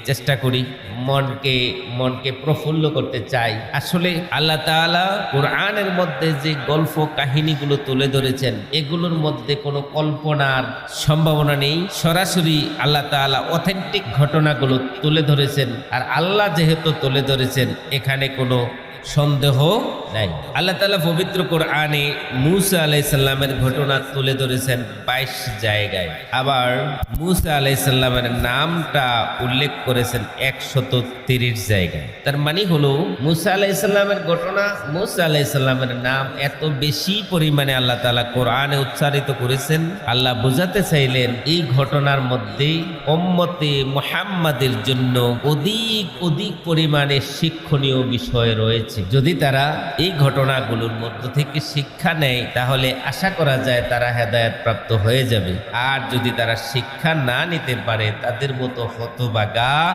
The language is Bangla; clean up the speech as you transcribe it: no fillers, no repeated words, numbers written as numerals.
চেষ্টা করি, মনকে মনকে প্রফুল্ল করতে চাই। আসলে আল্লাহ তাআলা কোরআনের মধ্যে যে গল্প কাহিনীগুলো তুলে ধরেছেন, এগুলোর মধ্যে কোনো কল্পনার সম্ভাবনা নেই। সরাসরি আল্লাহ তাআলা অথেন্টিক ঘটনাগুলো তুলে ধরেছেন। আর আল্লাহ যেহেতু তুলে ধরেছেন, এখানে কোনো সন্দেহ নাই। আল্লাহ তাআলা পবিত্র কোরআনে মূসা আলাইহিস সালামের ঘটনা তুলে ধরেছেন 22 জায়গায়। আবার মূসা আলাইহিস সালামের নামটা উল্লেখ করেছেন 130 জায়গায়। তার মানে হলো মূসা আলাইহিস সালামের ঘটনা, মূসা আলাইহিস সালামের নাম এত বেশি পরিমাণে আল্লাহ তাআলা কোরআনে উচ্চারিত করেছেন। আল্লাহ বোঝাতে চাইলেন এই ঘটনার মধ্যে উম্মতে মুহাম্মাদের জন্য অধিক পরিমাণে শিক্ষণীয় বিষয় রয়েছে। যদি তারা এই ঘটনাগুলোর মধ্য থেকে শিক্ষা নেয়, তাহলে আশা করা যায় তারা হেদায়েত প্রাপ্ত হয়ে যাবে। আর যদি তারা শিক্ষা না নিতে পারে, তাদের মতো হতভাগা